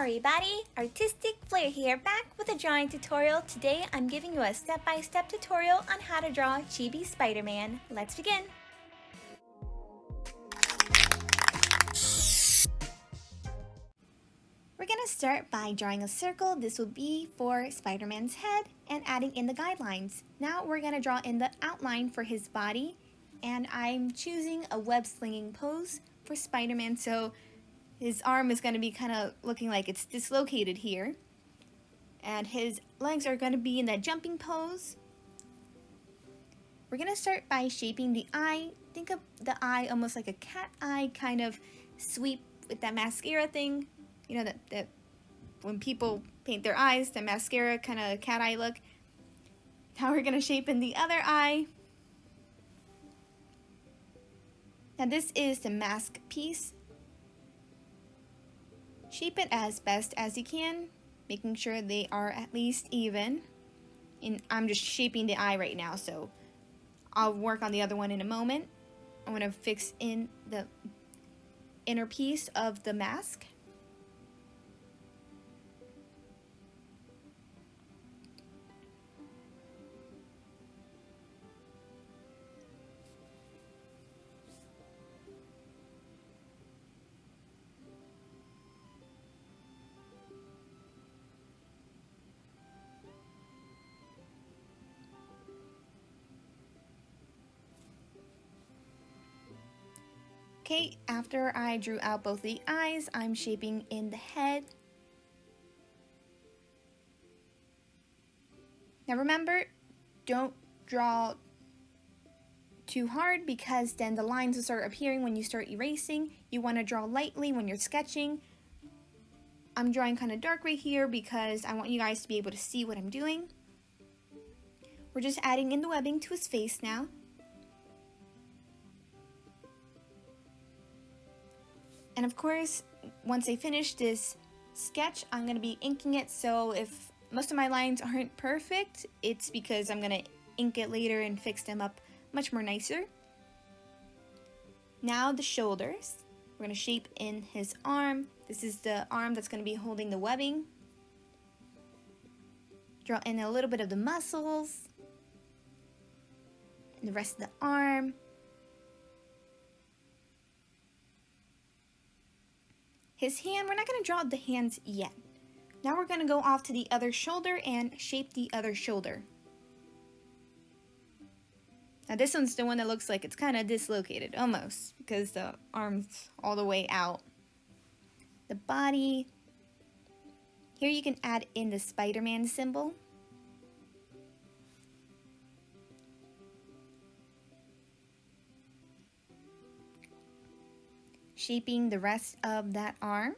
everybody, Artistic Flair here, back with a drawing tutorial. Today I'm giving you a step-by-step tutorial on how to draw Chibi Spider-Man. Let's begin. We're gonna start by drawing a circle. This will be for Spider-Man's head and adding in the guidelines. Now we're gonna draw in the outline for his body, and I'm choosing a web slinging pose for Spider-Man, so his arm is going to be kind of looking like it's dislocated here. And his legs are going to be in that jumping pose. We're going to start by shaping the eye. Think of the eye almost like a cat eye kind of sweep with that mascara thing. You know, that when people paint their eyes, the mascara kind of cat eye look. Now we're going to shape in the other eye. Now this is the mask piece. Shape it as best as you can, making sure they are at least even. And I'm just shaping the eye right now, so I'll work on the other one in a moment. I'm going to fix in the inner piece of the mask. Okay, after I drew out both the eyes, I'm shaping in the head. Now remember, don't draw too hard because then the lines will start appearing when you start erasing. You want to draw lightly when you're sketching. I'm drawing kind of dark right here because I want you guys to be able to see what I'm doing. We're just adding in the webbing to his face now. And of course, once I finish this sketch, I'm going to be inking it, so if most of my lines aren't perfect, it's because I'm going to ink it later and fix them up much more nicer. Now the shoulders. We're going to shape in his arm. This is the arm that's going to be holding the webbing. Draw in a little bit of the muscles. And the rest of the arm. His hand, we're not going to draw the hands yet. Now we're going to go off to the other shoulder and shape the other shoulder. Now this one's the one that looks like it's kind of dislocated, almost, because the arm's all the way out. The body, here you can add in the Spider-Man symbol. Shaping the rest of that arm.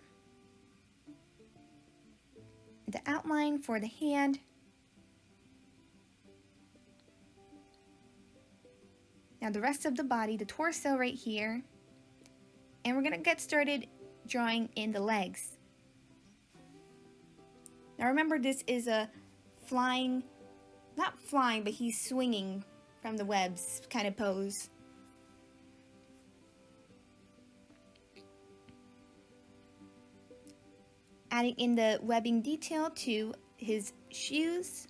The outline for the hand. Now the rest of the body, the torso right here. And we're gonna get started drawing in the legs. Now remember, this is a flying, not flying, but he's swinging from the webs kind of pose. Adding in the webbing detail to his shoes.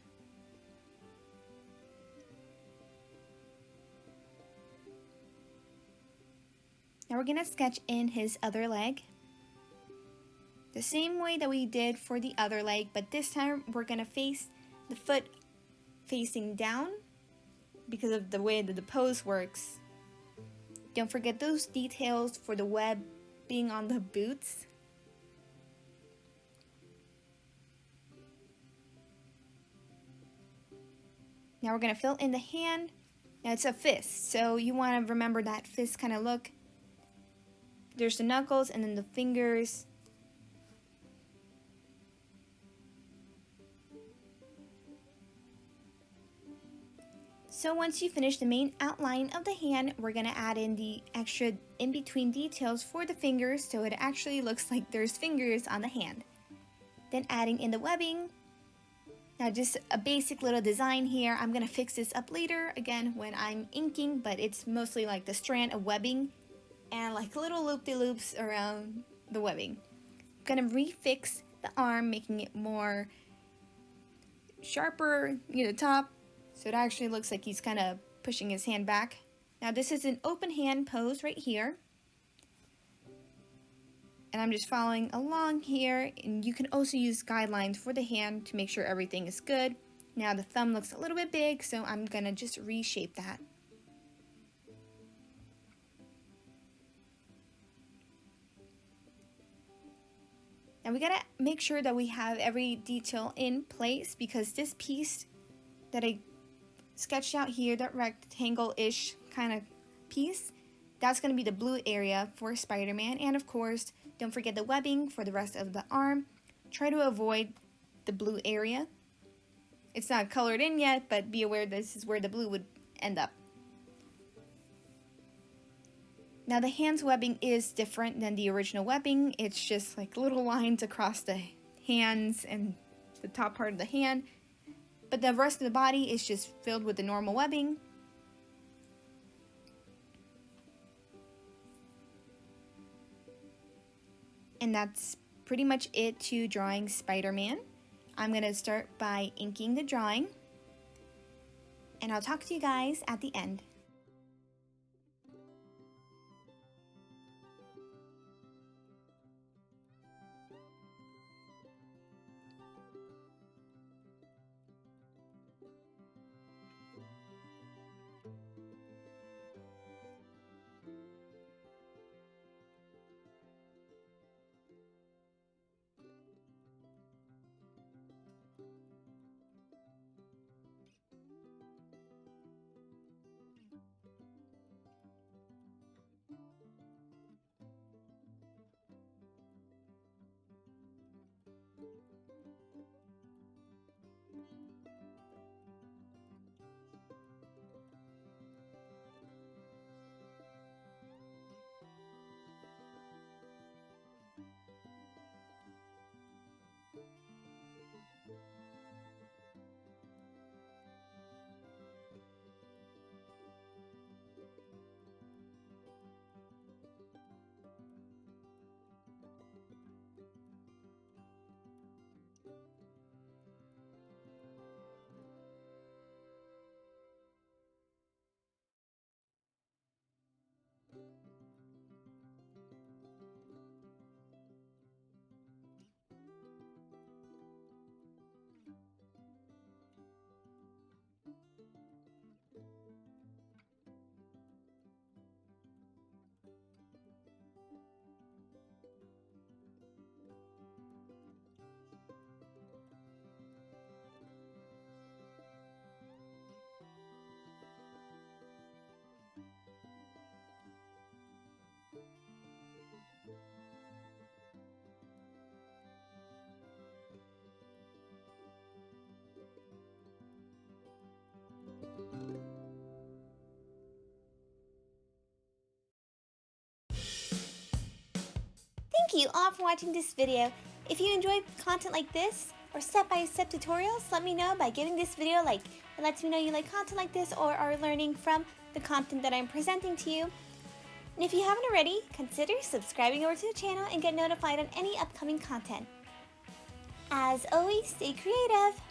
Now we're going to sketch in his other leg. The same way that we did for the other leg, but this time we're going to face the foot facing down because of the way that the pose works. Don't forget those details for the web being on the boots. Now we're going to fill in the hand. Now it's a fist, so you want to remember that fist kind of look. There's the knuckles and then the fingers. So once you finish the main outline of the hand, we're going to add in the extra in-between details for the fingers so it actually looks like there's fingers on the hand. Then adding in the webbing. Now just a basic little design here. I'm going to fix this up later, again, when I'm inking, but it's mostly like the strand of webbing and like little loop-de-loops around the webbing. I'm going to refix the the arm, making it more sharper near the top, so it actually looks like he's kind of pushing his hand back. Now this is an open hand pose right here, and I'm just following along here, and you can also use guidelines for the hand to make sure everything is good. Now the thumb looks a little bit big, so I'm gonna just reshape that. Now we gotta make sure that we have every detail in place, because this piece that I sketched out here, that rectangle-ish kind of piece, that's gonna be the blue area for Spider-Man. And of course, don't forget the webbing for the rest of the arm. Try to avoid the blue area. It's not colored in yet, but be aware this is where the blue would end up. Now the hand's webbing is different than the original webbing. It's just like little lines across the hands and the top part of the hand. But the rest of the body is just filled with the normal webbing. And that's pretty much it to drawing Spider-Man. I'm going to start by inking the drawing. And I'll talk to you guys at the end. Thank you all for watching this video. If you enjoy content like this or step-by-step tutorials, let me know by giving this video a like. It lets me know you like content like this or are learning from the content that I'm presenting to you. And if you haven't already, consider subscribing over to the channel and get notified on any upcoming content. As always, stay creative!